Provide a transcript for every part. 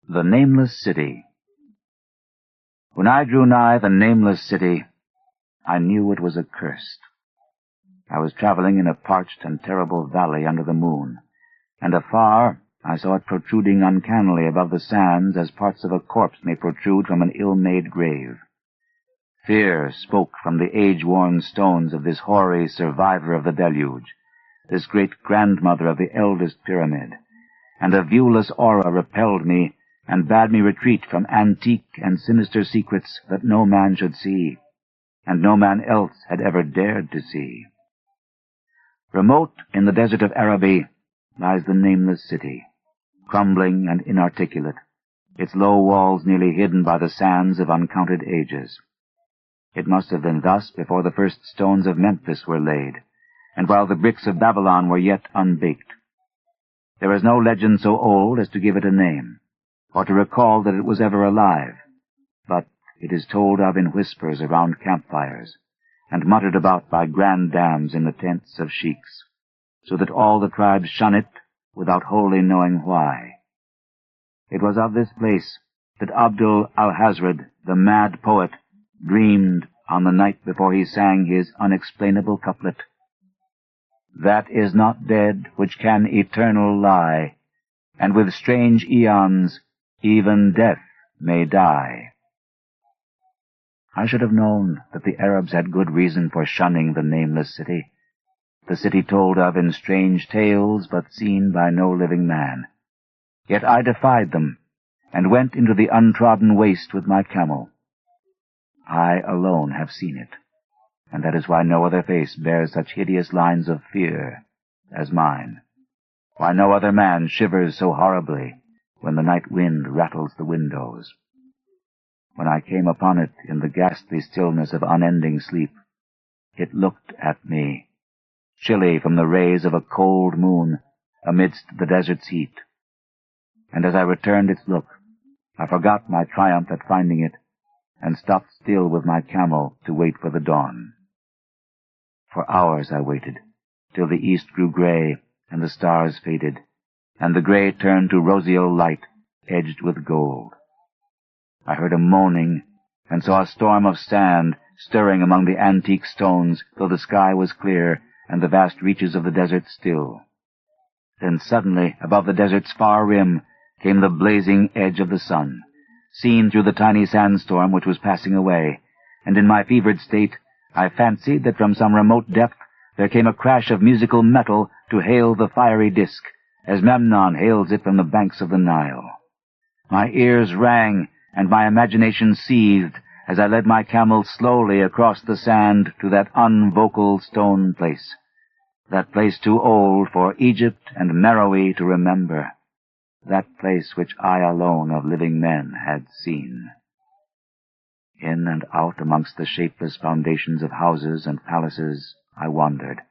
The Nameless City. When I drew nigh the Nameless City, I knew it was accursed. I was traveling in a parched and terrible valley under the moon, and afar I saw it protruding uncannily above the sands as parts of a corpse may protrude from an ill-made grave. Fear spoke from the age-worn stones of this hoary survivor of the deluge, this great-grandmother of the eldest pyramid, and a viewless aura repelled me and bade me retreat from antique and sinister secrets that no man should see, and no man else had ever dared to see. Remote in the desert of Araby lies the Nameless City, crumbling and inarticulate, its low walls nearly hidden by the sands of uncounted ages. It must have been thus before the first stones of Memphis were laid, and while the bricks of Babylon were yet unbaked. There is no legend so old as to give it a name, or to recall that it was ever alive, but it is told of in whispers around campfires, and muttered about by granddames in the tents of sheiks, so that all the tribes shun it without wholly knowing why. It was of this place that Abdul al-Hazred, the mad poet, dreamed on the night before he sang his unexplainable couplet. That is not dead which can eternal lie, and with strange eons even death may die. I should have known that the Arabs had good reason for shunning the Nameless City, the city told of in strange tales but seen by no living man. Yet I defied them, and went into the untrodden waste with my camel. I alone have seen it, and that is why no other face bears such hideous lines of fear as mine, why no other man shivers so horribly when the night wind rattles the windows. When I came upon it in the ghastly stillness of unending sleep, it looked at me, chilly from the rays of a cold moon amidst the desert's heat. And as I returned its look, I forgot my triumph at finding it, and stopped still with my camel to wait for the dawn. For hours I waited, till the east grew gray and the stars faded, and the gray turned to roseal light edged with gold. I heard a moaning, and saw a storm of sand stirring among the antique stones, though the sky was clear and the vast reaches of the desert still. Then suddenly, above the desert's far rim, came the blazing edge of the sun, seen through the tiny sandstorm which was passing away, and in my fevered state I fancied that from some remote depth there came a crash of musical metal to hail the fiery disk, as Memnon hails it from the banks of the Nile. My ears rang, and my imagination seethed as I led my camel slowly across the sand to that unvocal stone place, that place too old for Egypt and Meroe to remember, that place which I alone of living men had seen. In and out amongst the shapeless foundations of houses and palaces I wandered,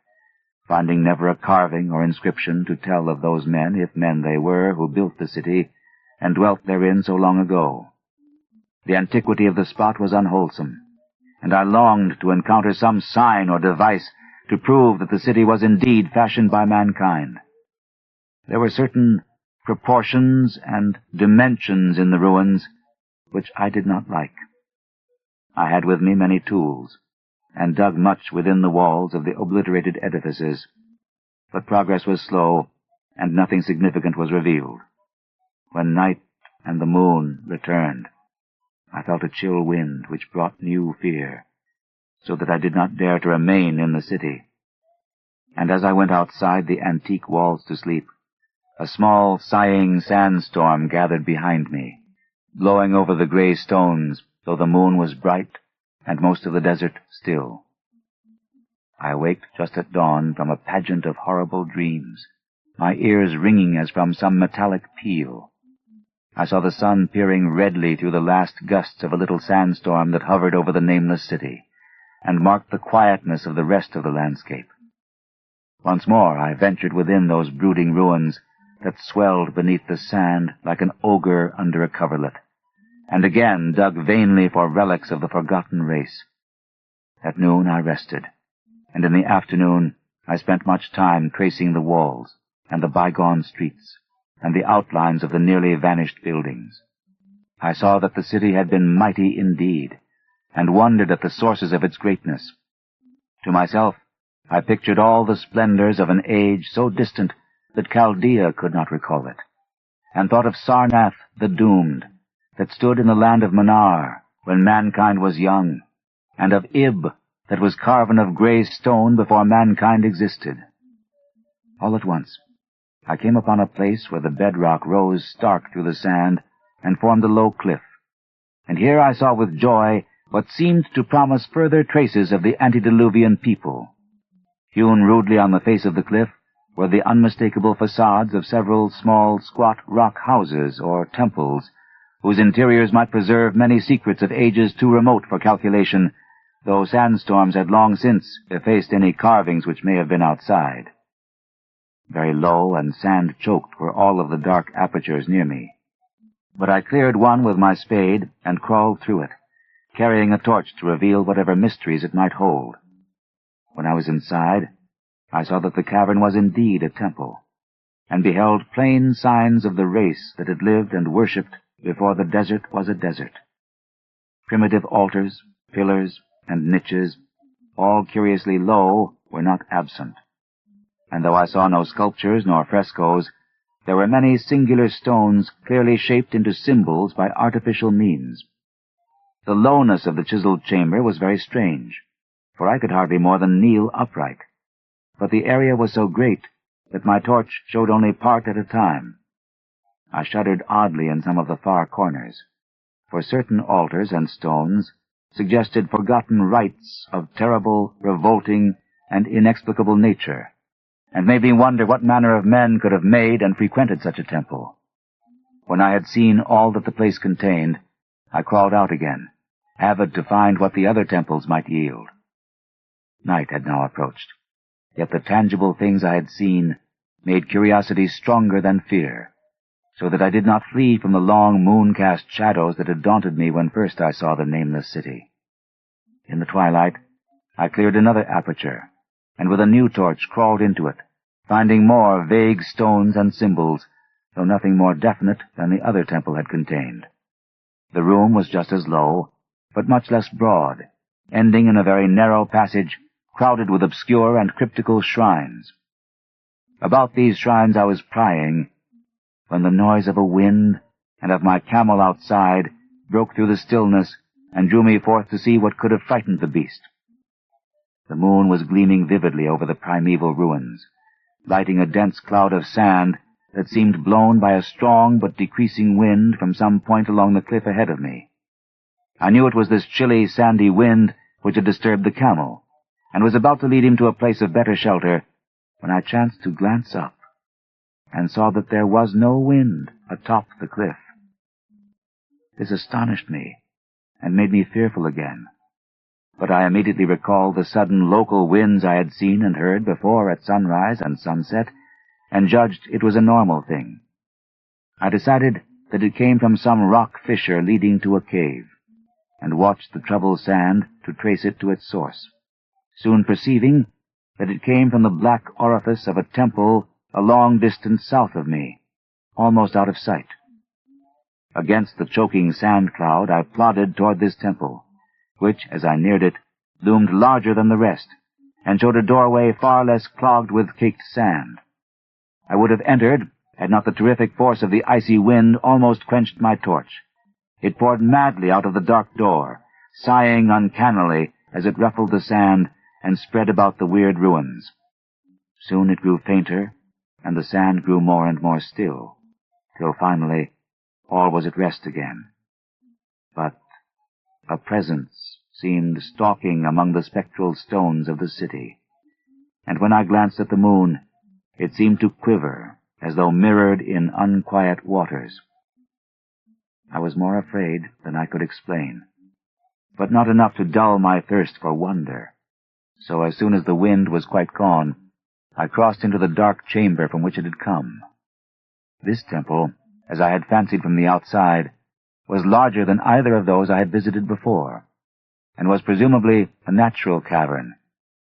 finding never a carving or inscription to tell of those men, if men they were, who built the city and dwelt therein so long ago. The antiquity of the spot was unwholesome, and I longed to encounter some sign or device to prove that the city was indeed fashioned by mankind. There were certain proportions and dimensions in the ruins which I did not like. I had with me many tools, and dug much within the walls of the obliterated edifices, but progress was slow, and nothing significant was revealed. When night and the moon returned, I felt a chill wind which brought new fear, so that I did not dare to remain in the city. And as I went outside the antique walls to sleep, a small, sighing sandstorm gathered behind me, blowing over the gray stones, though the moon was bright and most of the desert still. I waked just at dawn from a pageant of horrible dreams, my ears ringing as from some metallic peal. I saw the sun peering redly through the last gusts of a little sandstorm that hovered over the Nameless City, and marked the quietness of the rest of the landscape. Once more I ventured within those brooding ruins that swelled beneath the sand like an ogre under a coverlet, and again dug vainly for relics of the forgotten race. At noon I rested, and in the afternoon I spent much time tracing the walls and the bygone streets, and the outlines of the nearly vanished buildings. I saw that the city had been mighty indeed, and wondered at the sources of its greatness. To myself, I pictured all the splendors of an age so distant that Chaldea could not recall it, and thought of Sarnath the Doomed, that stood in the land of Manar when mankind was young, and of Ib, that was carven of grey stone before mankind existed. All at once, I came upon a place where the bedrock rose stark through the sand and formed a low cliff, and here I saw with joy what seemed to promise further traces of the antediluvian people. Hewn rudely on the face of the cliff were the unmistakable facades of several small, squat rock houses or temples, whose interiors might preserve many secrets of ages too remote for calculation, though sandstorms had long since effaced any carvings which may have been outside. Very low and sand-choked were all of the dark apertures near me, but I cleared one with my spade and crawled through it, carrying a torch to reveal whatever mysteries it might hold. When I was inside, I saw that the cavern was indeed a temple, and beheld plain signs of the race that had lived and worshipped before the desert was a desert. Primitive altars, pillars, and niches, all curiously low, were not absent, and though I saw no sculptures nor frescoes, there were many singular stones clearly shaped into symbols by artificial means. The lowness of the chiseled chamber was very strange, for I could hardly more than kneel upright, but the area was so great that my torch showed only part at a time. I shuddered oddly in some of the far corners, for certain altars and stones suggested forgotten rites of terrible, revolting, and inexplicable nature, and made me wonder what manner of men could have made and frequented such a temple. When I had seen all that the place contained, I crawled out again, avid to find what the other temples might yield. Night had now approached, yet the tangible things I had seen made curiosity stronger than fear, so that I did not flee from the long moon-cast shadows that had daunted me when first I saw the Nameless City. In the twilight, I cleared another aperture, and with a new torch crawled into it, finding more vague stones and symbols, though nothing more definite than the other temple had contained. The room was just as low, but much less broad, ending in a very narrow passage crowded with obscure and cryptical shrines. About these shrines I was prying, when the noise of a wind and of my camel outside broke through the stillness and drew me forth to see what could have frightened the beast. The moon was gleaming vividly over the primeval ruins, lighting a dense cloud of sand that seemed blown by a strong but decreasing wind from some point along the cliff ahead of me. I knew it was this chilly, sandy wind which had disturbed the camel, and was about to lead him to a place of better shelter, when I chanced to glance up, and saw that there was no wind atop the cliff. This astonished me, and made me fearful again, but I immediately recalled the sudden local winds I had seen and heard before at sunrise and sunset, and judged it was a normal thing. I decided that it came from some rock fissure leading to a cave, and watched the troubled sand to trace it to its source, soon perceiving that it came from the black orifice of a temple a long distance south of me, almost out of sight. Against the choking sand cloud I plodded toward this temple, which, as I neared it, loomed larger than the rest, and showed a doorway far less clogged with caked sand. I would have entered, had not the terrific force of the icy wind almost quenched my torch. It poured madly out of the dark door, sighing uncannily as it ruffled the sand and spread about the weird ruins. Soon it grew fainter, and the sand grew more and more still, till finally all was at rest again. But a presence seemed stalking among the spectral stones of the city, and when I glanced at the moon, it seemed to quiver as though mirrored in unquiet waters. I was more afraid than I could explain, but not enough to dull my thirst for wonder. So as soon as the wind was quite gone, I crossed into the dark chamber from which it had come. This temple, as I had fancied from the outside, was larger than either of those I had visited before, and was presumably a natural cavern,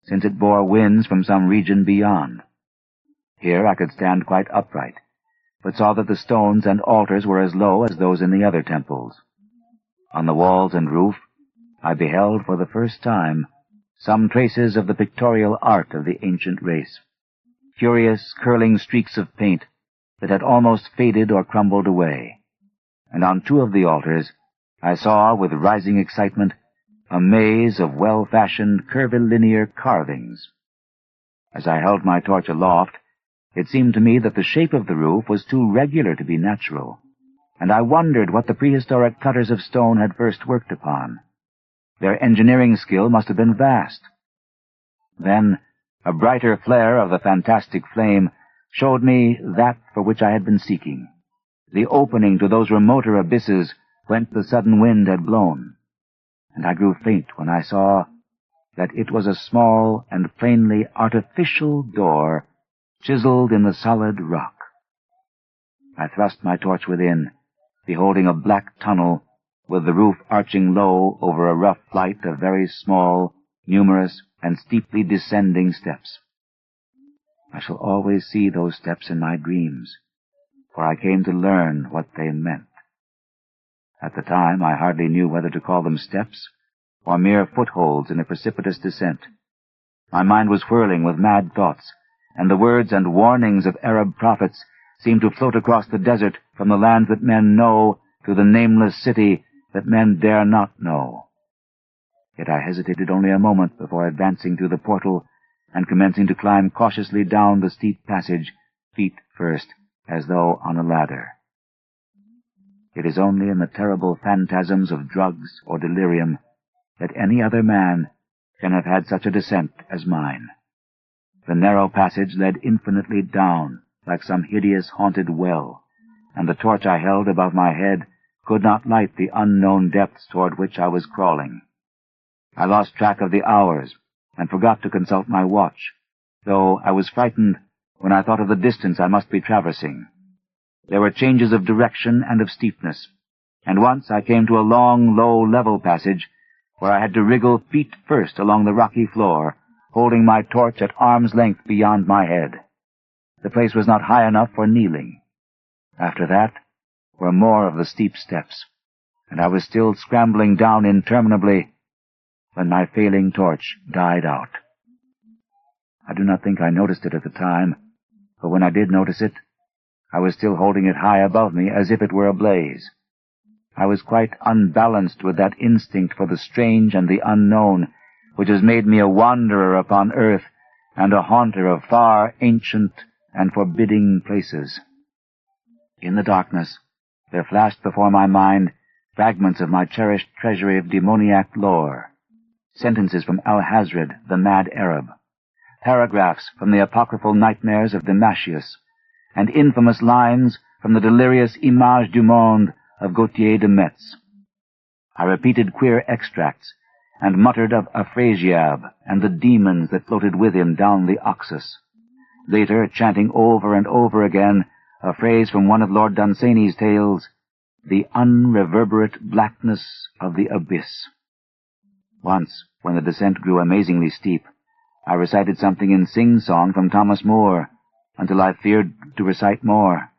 since it bore winds from some region beyond. Here I could stand quite upright, but saw that the stones and altars were as low as those in the other temples. On the walls and roof I beheld for the first time some traces of the pictorial art of the ancient race, curious curling streaks of paint that had almost faded or crumbled away, and on 2 of the altars I saw, with rising excitement, a maze of well-fashioned curvilinear carvings. As I held my torch aloft, it seemed to me that the shape of the roof was too regular to be natural, and I wondered what the prehistoric cutters of stone had first worked upon. Their engineering skill must have been vast. Then a brighter flare of the fantastic flame showed me that for which I had been seeking, the opening to those remoter abysses whence the sudden wind had blown, and I grew faint when I saw that it was a small and plainly artificial door chiseled in the solid rock. I thrust my torch within, beholding a black tunnel with the roof arching low over a rough flight of very small, numerous, and steeply descending steps. I shall always see those steps in my dreams, for I came to learn what they meant. At the time, I hardly knew whether to call them steps or mere footholds in a precipitous descent. My mind was whirling with mad thoughts, and the words and warnings of Arab prophets seemed to float across the desert from the land that men know to the nameless city that men dare not know. Yet I hesitated only a moment before advancing through the portal and commencing to climb cautiously down the steep passage, feet first, as though on a ladder. It is only in the terrible phantasms of drugs or delirium that any other man can have had such a descent as mine. The narrow passage led infinitely down, like some hideous haunted well, and the torch I held above my head could not light the unknown depths toward which I was crawling. I lost track of the hours and forgot to consult my watch, though I was frightened when I thought of the distance I must be traversing. There were changes of direction and of steepness, and once I came to a long, low, level passage where I had to wriggle feet first along the rocky floor, holding my torch at arm's length beyond my head. The place was not high enough for kneeling. After that were more of the steep steps, and I was still scrambling down interminably when my failing torch died out. I do not think I noticed it at the time, but when I did notice it, I was still holding it high above me as if it were ablaze. I was quite unbalanced with that instinct for the strange and the unknown which has made me a wanderer upon earth and a haunter of far, ancient, and forbidding places. In the darkness, there flashed before my mind fragments of my cherished treasury of demoniac lore, sentences from Al-Hazred, the mad Arab, paragraphs from the apocryphal nightmares of Damascius, and infamous lines from the delirious Image du Monde of Gautier de Metz. I repeated queer extracts, and muttered of Afrasiab and the demons that floated with him down the Oxus, later chanting over and over again a phrase from one of Lord Dunsany's tales, the unreverberate blackness of the abyss. Once, when the descent grew amazingly steep, I recited something in sing-song from Thomas Moore, until I feared to recite more.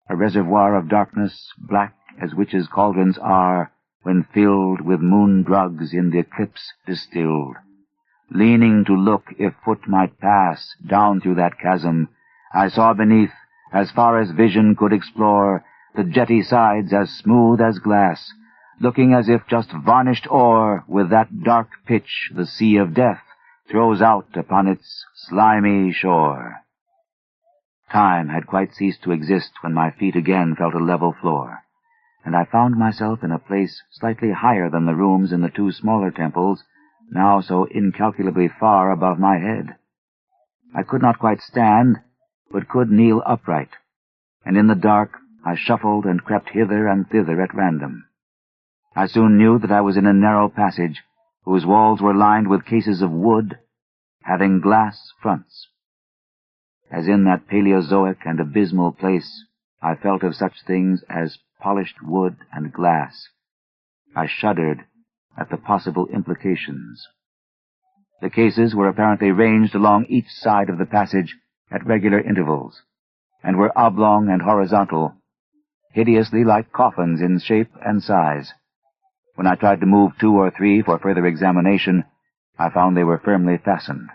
A reservoir of darkness, black as witches' cauldrons are, when filled with moon drugs in the eclipse distilled. Leaning to look if foot might pass down through that chasm, I saw beneath, as far as vision could explore, the jetty sides as smooth as glass, looking as if just varnished o'er with that dark pitch the sea of death throws out upon its slimy shore. Time had quite ceased to exist when my feet again felt a level floor, and I found myself in a place slightly higher than the rooms in the 2 smaller temples, now so incalculably far above my head. I could not quite stand, but could kneel upright, and in the dark I shuffled and crept hither and thither at random. I soon knew that I was in a narrow passage, whose walls were lined with cases of wood, having glass fronts. As in that Paleozoic and abysmal place, I felt of such things as polished wood and glass. I shuddered at the possible implications. The cases were apparently ranged along each side of the passage at regular intervals, and were oblong and horizontal, hideously like coffins in shape and size. When I tried to move 2 or 3 for further examination, I found they were firmly fastened.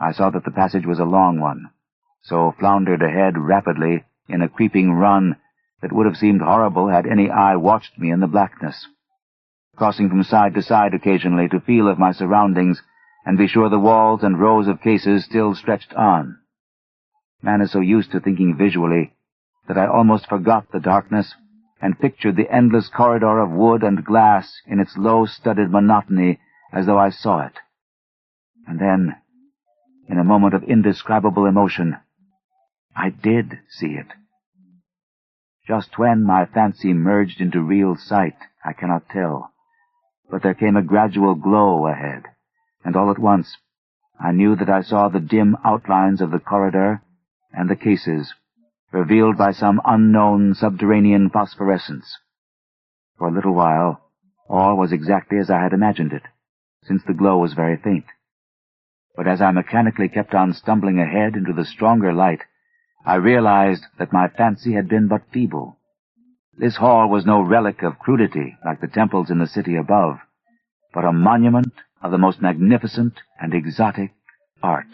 I saw that the passage was a long one, so floundered ahead rapidly in a creeping run that would have seemed horrible had any eye watched me in the blackness, crossing from side to side occasionally to feel of my surroundings and be sure the walls and rows of cases still stretched on. Man is so used to thinking visually that I almost forgot the darkness and pictured the endless corridor of wood and glass in its low-studded monotony as though I saw it. And then, in a moment of indescribable emotion, I did see it. Just when my fancy merged into real sight, I cannot tell, but there came a gradual glow ahead, and all at once I knew that I saw the dim outlines of the corridor and the cases, revealed by some unknown subterranean phosphorescence. For a little while, all was exactly as I had imagined it, since the glow was very faint. But as I mechanically kept on stumbling ahead into the stronger light, I realized that my fancy had been but feeble. This hall was no relic of crudity like the temples in the city above, but a monument of the most magnificent and exotic art.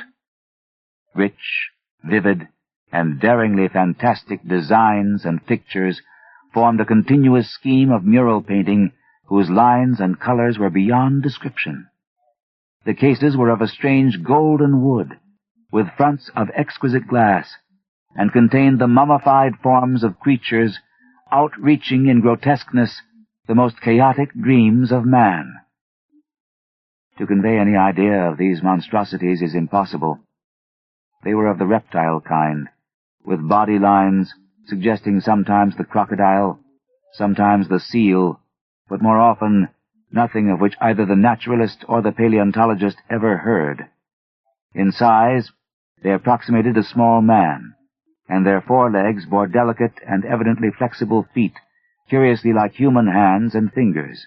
Rich, vivid, and daringly fantastic designs and pictures formed a continuous scheme of mural painting whose lines and colors were beyond description. The cases were of a strange golden wood, with fronts of exquisite glass, and contained the mummified forms of creatures outreaching in grotesqueness the most chaotic dreams of man. To convey any idea of these monstrosities is impossible. They were of the reptile kind, with body lines suggesting sometimes the crocodile, sometimes the seal, but more often nothing of which either the naturalist or the paleontologist ever heard. In size, they approximated a small man, and their forelegs bore delicate and evidently flexible feet, curiously like human hands and fingers.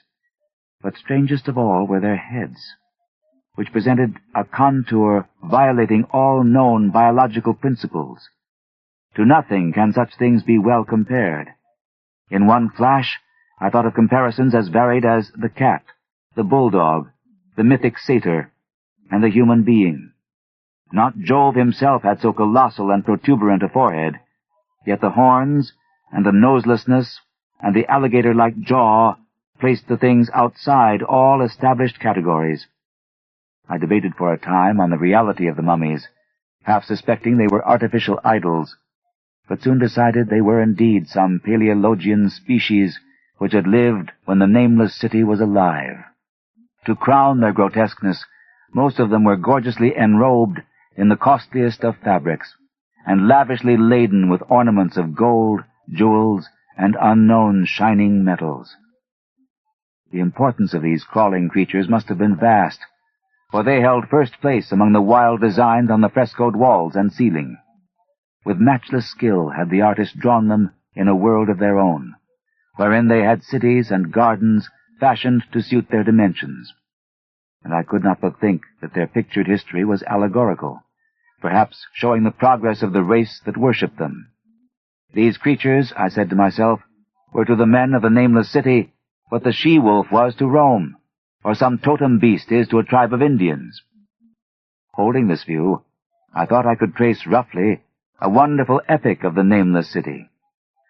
But strangest of all were their heads, which presented a contour violating all known biological principles. To nothing can such things be well compared. In one flash, I thought of comparisons as varied as the cat, the bulldog, the mythic satyr, and the human being. Not Jove himself had so colossal and protuberant a forehead, yet the horns, and the noselessness, and the alligator-like jaw placed the things outside all established categories. I debated for a time on the reality of the mummies, half suspecting they were artificial idols, but soon decided they were indeed some Paleologian species which had lived when the Nameless City was alive. To crown their grotesqueness, most of them were gorgeously enrobed in the costliest of fabrics, and lavishly laden with ornaments of gold, jewels, and unknown shining metals. The importance of these crawling creatures must have been vast, for they held first place among the wild designs on the frescoed walls and ceiling. With matchless skill had the artist drawn them in a world of their own, wherein they had cities and gardens fashioned to suit their dimensions. And I could not but think that their pictured history was allegorical, perhaps showing the progress of the race that worshipped them. These creatures, I said to myself, were to the men of the Nameless City what the she-wolf was to Rome, or some totem beast is to a tribe of Indians. Holding this view, I thought I could trace roughly a wonderful epic of the Nameless City,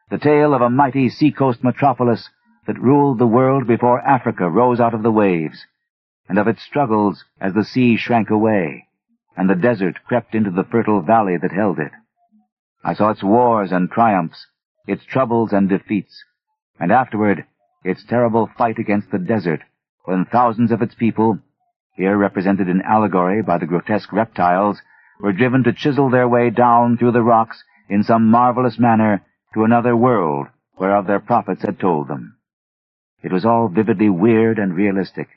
the tale of a mighty seacoast metropolis that ruled the world before Africa rose out of the waves, and of its struggles as the sea shrank away, and the desert crept into the fertile valley that held it. I saw its wars and triumphs, its troubles and defeats, and afterward its terrible fight against the desert, when thousands of its people, here represented in allegory by the grotesque reptiles, were driven to chisel their way down through the rocks in some marvelous manner to another world whereof their prophets had told them. It was all vividly weird and realistic,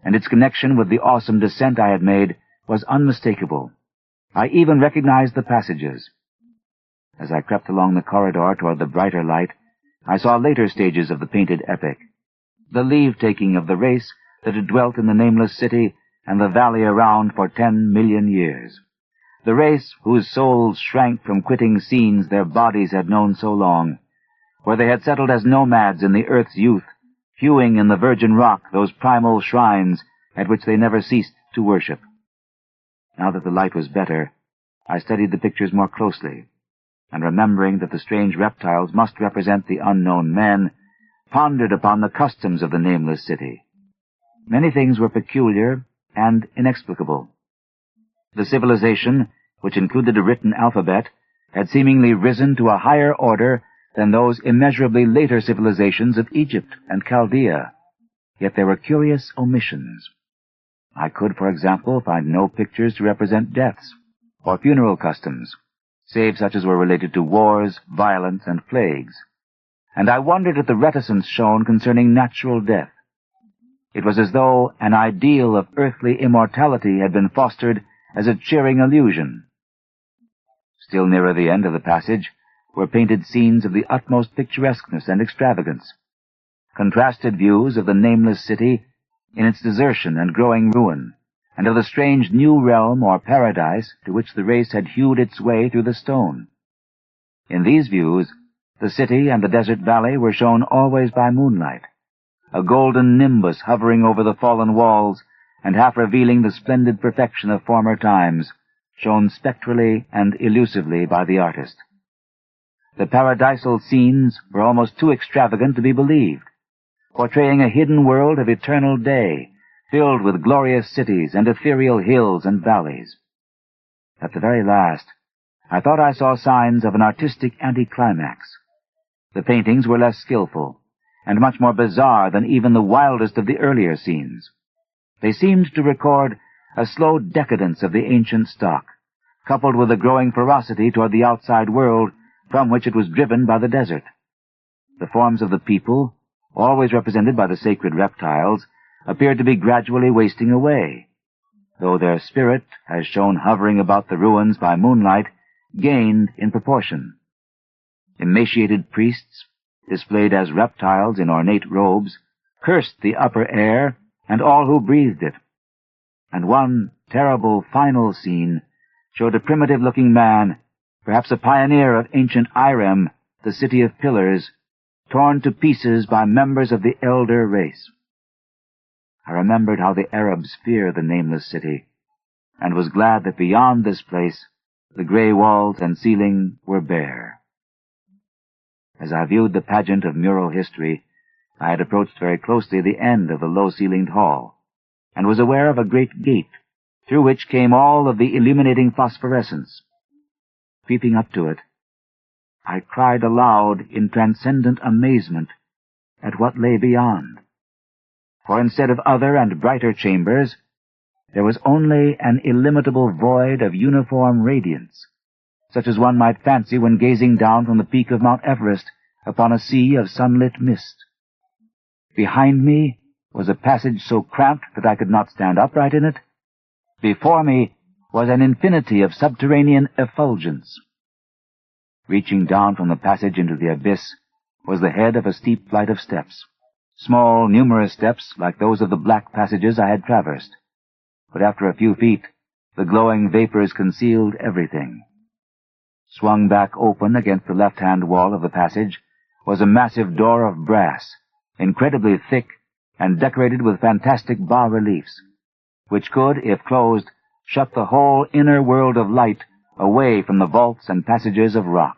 and its connection with the awesome descent I had made was unmistakable. I even recognized the passages. As I crept along the corridor toward the brighter light, I saw later stages of the painted epic, the leave-taking of the race that had dwelt in the Nameless City and the valley around for 10 million years, the race whose souls shrank from quitting scenes their bodies had known so long, where they had settled as nomads in the earth's youth, hewing in the virgin rock those primal shrines at which they never ceased to worship. Now that the light was better, I studied the pictures more closely, and remembering that the strange reptiles must represent the unknown men, pondered upon the customs of the Nameless City. Many things were peculiar and inexplicable. The civilization, which included a written alphabet, had seemingly risen to a higher order than those immeasurably later civilizations of Egypt and Chaldea. Yet there were curious omissions. I could, for example, find no pictures to represent deaths or funeral customs, save such as were related to wars, violence, and plagues. And I wondered at the reticence shown concerning natural death. It was as though an ideal of earthly immortality had been fostered as a cheering illusion. Still nearer the end of the passage were painted scenes of the utmost picturesqueness and extravagance, contrasted views of the Nameless City in its desertion and growing ruin, and of the strange new realm or paradise to which the race had hewed its way through the stone. In these views, the city and the desert valley were shown always by moonlight, a golden nimbus hovering over the fallen walls and half revealing the splendid perfection of former times, shown spectrally and elusively by the artist. The paradisal scenes were almost too extravagant to be believed, portraying a hidden world of eternal day, filled with glorious cities and ethereal hills and valleys. At the very last, I thought I saw signs of an artistic anticlimax. The paintings were less skillful, and much more bizarre than even the wildest of the earlier scenes. They seemed to record a slow decadence of the ancient stock, coupled with a growing ferocity toward the outside world from which it was driven by the desert. The forms of the people, always represented by the sacred reptiles, appeared to be gradually wasting away, though their spirit, as shown hovering about the ruins by moonlight, gained in proportion. Emaciated priests, displayed as reptiles in ornate robes, cursed the upper air and all who breathed it. And one terrible final scene showed a primitive-looking man, perhaps a pioneer of ancient Irem, the city of pillars, torn to pieces by members of the elder race. I remembered how the Arabs fear the Nameless City, and was glad that beyond this place the gray walls and ceiling were bare. As I viewed the pageant of mural history, I had approached very closely the end of the low-ceilinged hall, and was aware of a great gate, through which came all of the illuminating phosphorescence. Creeping up to it, I cried aloud in transcendent amazement at what lay beyond. For instead of other and brighter chambers, there was only an illimitable void of uniform radiance, such as one might fancy when gazing down from the peak of Mount Everest upon a sea of sunlit mist. Behind me was a passage so cramped that I could not stand upright in it. Before me was an infinity of subterranean effulgence. Reaching down from the passage into the abyss was the head of a steep flight of steps, small, numerous steps like those of the black passages I had traversed. But after a few feet, the glowing vapors concealed everything. Swung back open against the left-hand wall of the passage was a massive door of brass, incredibly thick and decorated with fantastic bas-reliefs, which could, if closed, shut the whole inner world of light away from the vaults and passages of rock.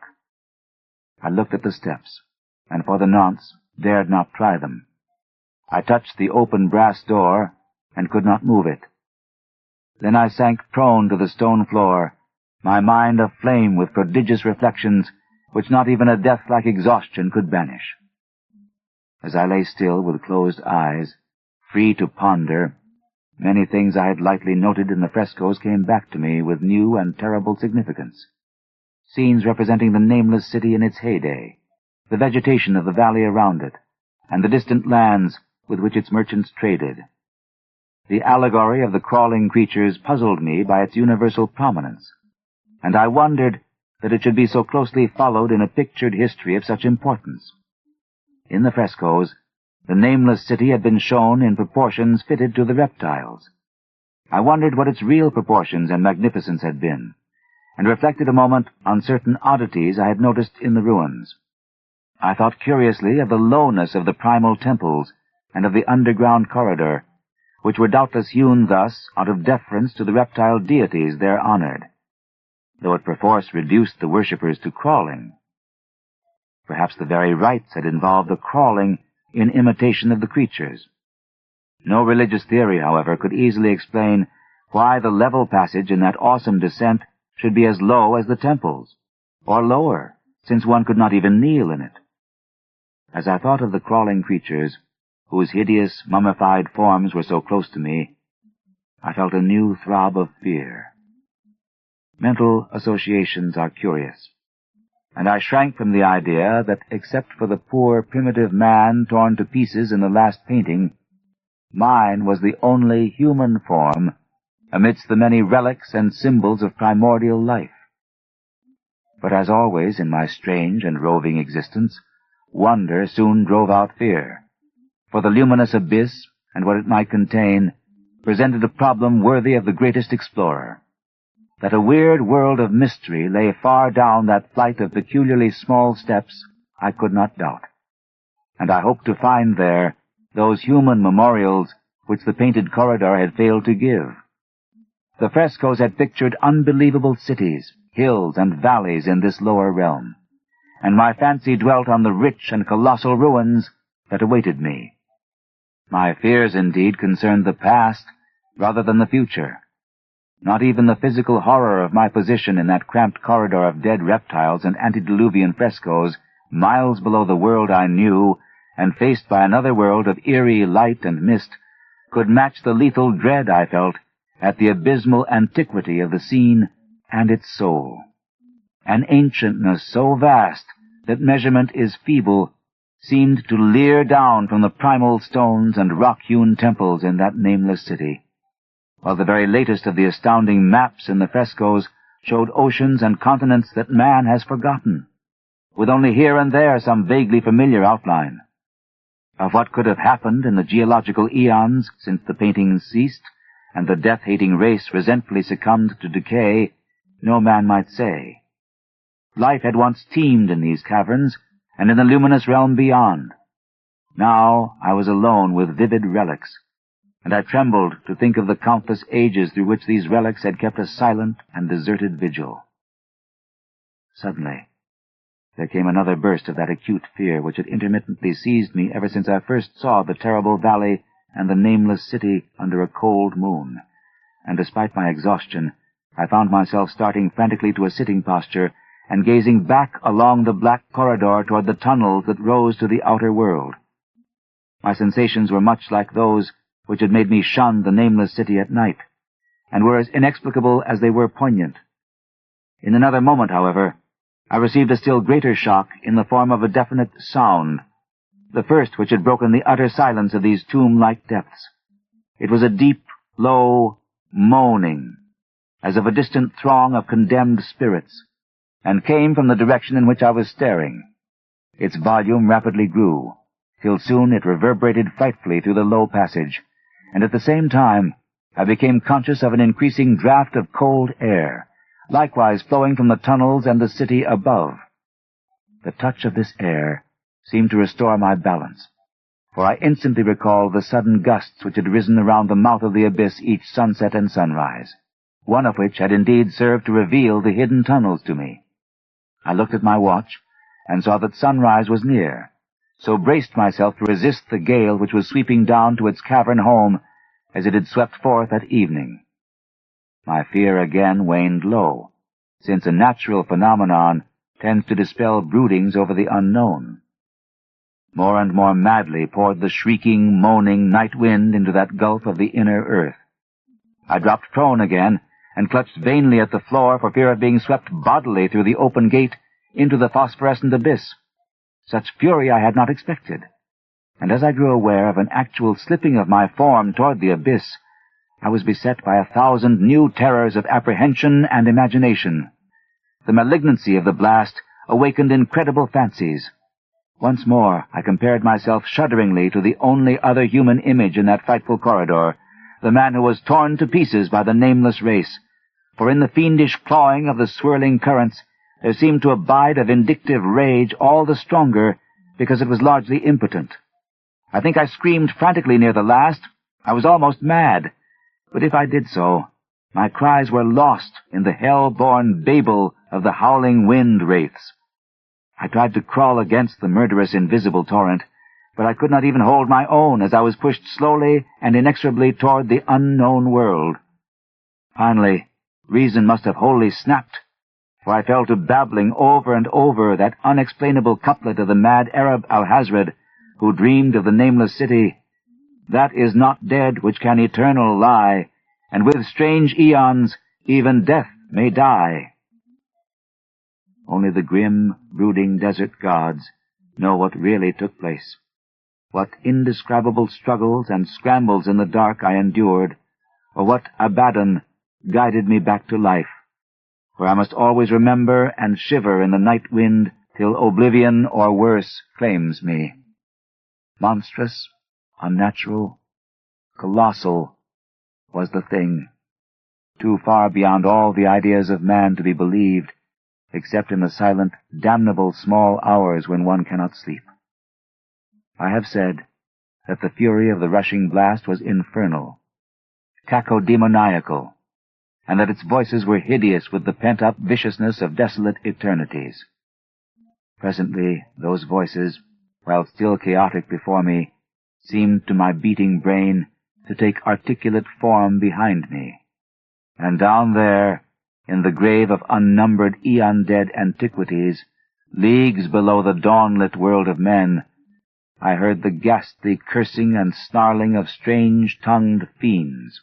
I looked at the steps, and for the nonce dared not try them. I touched the open brass door, and could not move it. Then I sank prone to the stone floor, my mind aflame with prodigious reflections which not even a death-like exhaustion could banish. As I lay still with closed eyes, free to ponder, many things I had lightly noted in the frescoes came back to me with new and terrible significance. Scenes representing the Nameless City in its heyday, the vegetation of the valley around it, and the distant lands with which its merchants traded. The allegory of the crawling creatures puzzled me by its universal prominence, and I wondered that it should be so closely followed in a pictured history of such importance. In the frescoes, the Nameless City had been shown in proportions fitted to the reptiles. I wondered what its real proportions and magnificence had been, and reflected a moment on certain oddities I had noticed in the ruins. I thought curiously of the lowness of the primal temples and of the underground corridor, which were doubtless hewn thus out of deference to the reptile deities there honored, though it perforce reduced the worshippers to crawling. Perhaps the very rites had involved the crawling in imitation of the creatures. No religious theory, however, could easily explain why the level passage in that awesome descent should be as low as the temples, or lower, since one could not even kneel in it. As I thought of the crawling creatures, whose hideous, mummified forms were so close to me, I felt a new throb of fear. Mental associations are curious, and I shrank from the idea that, except for the poor primitive man torn to pieces in the last painting, mine was the only human form amidst the many relics and symbols of primordial life. But as always in my strange and roving existence, wonder soon drove out fear, for the luminous abyss and what it might contain presented a problem worthy of the greatest explorer. That a weird world of mystery lay far down that flight of peculiarly small steps I could not doubt, and I hoped to find there those human memorials which the painted corridor had failed to give. The frescoes had pictured unbelievable cities, hills, and valleys in this lower realm, and my fancy dwelt on the rich and colossal ruins that awaited me. My fears, indeed, concerned the past rather than the future. Not even the physical horror of my position in that cramped corridor of dead reptiles and antediluvian frescoes, miles below the world I knew, and faced by another world of eerie light and mist, could match the lethal dread I felt at the abysmal antiquity of the scene and its soul. An ancientness so vast that measurement is feeble seemed to leer down from the primal stones and rock-hewn temples in that nameless city, while the very latest of the astounding maps in the frescoes showed oceans and continents that man has forgotten, with only here and there some vaguely familiar outline. Of what could have happened in the geological eons since the paintings ceased, and the death-hating race resentfully succumbed to decay, no man might say. Life had once teemed in these caverns, and in the luminous realm beyond. Now I was alone with vivid relics, and I trembled to think of the countless ages through which these relics had kept a silent and deserted vigil. Suddenly, there came another burst of that acute fear which had intermittently seized me ever since I first saw the terrible valley and the nameless city under a cold moon, and despite my exhaustion, I found myself starting frantically to a sitting posture and gazing back along the black corridor toward the tunnels that rose to the outer world. My sensations were much like those which had made me shun the nameless city at night, and were as inexplicable as they were poignant. In another moment, however, I received a still greater shock in the form of a definite sound, the first which had broken the utter silence of these tomb-like depths. It was a deep, low moaning, as of a distant throng of condemned spirits, and came from the direction in which I was staring. Its volume rapidly grew, till soon it reverberated frightfully through the low passage, and at the same time I became conscious of an increasing draught of cold air, likewise flowing from the tunnels and the city above. The touch of this air seemed to restore my balance, for I instantly recalled the sudden gusts which had risen around the mouth of the abyss each sunset and sunrise, one of which had indeed served to reveal the hidden tunnels to me. I looked at my watch, and saw that sunrise was near, so braced myself to resist the gale which was sweeping down to its cavern home as it had swept forth at evening. My fear again waned low, since a natural phenomenon tends to dispel broodings over the unknown. More and more madly poured the shrieking, moaning night wind into that gulf of the inner earth. I dropped prone again, and clutched vainly at the floor for fear of being swept bodily through the open gate into the phosphorescent abyss. Such fury I had not expected, and as I grew aware of an actual slipping of my form toward the abyss, I was beset by 1,000 new terrors of apprehension and imagination. The malignancy of the blast awakened incredible fancies. Once more I compared myself shudderingly to the only other human image in that frightful corridor, the man who was torn to pieces by the nameless race, for in the fiendish clawing of the swirling currents there seemed to abide a vindictive rage all the stronger because it was largely impotent. I think I screamed frantically near the last. I was almost mad, but if I did so, my cries were lost in the hell-born babel of the howling wind-wraiths. I tried to crawl against the murderous invisible torrent, but I could not even hold my own as I was pushed slowly and inexorably toward the unknown world. Finally, reason must have wholly snapped, for I fell to babbling over and over that unexplainable couplet of the mad Arab Alhazred, who dreamed of the nameless city. That is not dead which can eternal lie, and with strange eons even death may die. Only the grim, brooding desert gods know what really took place, what indescribable struggles and scrambles in the dark I endured, or what Abaddon guided me back to life, for I must always remember and shiver in the night wind till oblivion or worse claims me. Monstrous, unnatural, colossal was the thing, too far beyond all the ideas of man to be believed, except in the silent, damnable small hours when one cannot sleep. I have said that the fury of the rushing blast was infernal, cacodemoniacal, and that its voices were hideous with the pent-up viciousness of desolate eternities. Presently those voices, while still chaotic before me, seemed to my beating brain to take articulate form behind me, and down there, in the grave of unnumbered eon-dead antiquities, leagues below the dawn-lit world of men, I heard the ghastly cursing and snarling of strange-tongued fiends.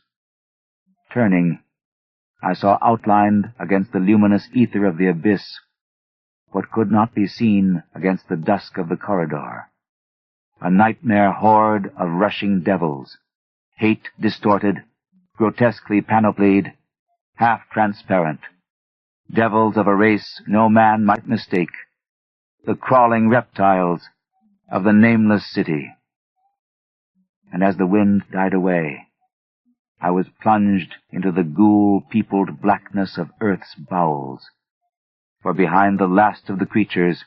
Turning, I saw outlined against the luminous ether of the abyss what could not be seen against the dusk of the corridor, a nightmare horde of rushing devils, hate-distorted, grotesquely panoplied, half-transparent, devils of a race no man might mistake, the crawling reptiles of the nameless city. And as the wind died away, I was plunged into the ghoul-peopled blackness of earth's bowels, for behind the last of the creatures,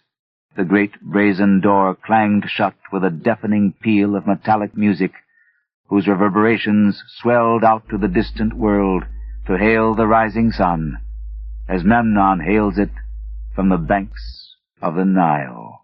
the great brazen door clanged shut with a deafening peal of metallic music, whose reverberations swelled out to the distant world to hail the rising sun, as Memnon hails it from the banks of the Nile.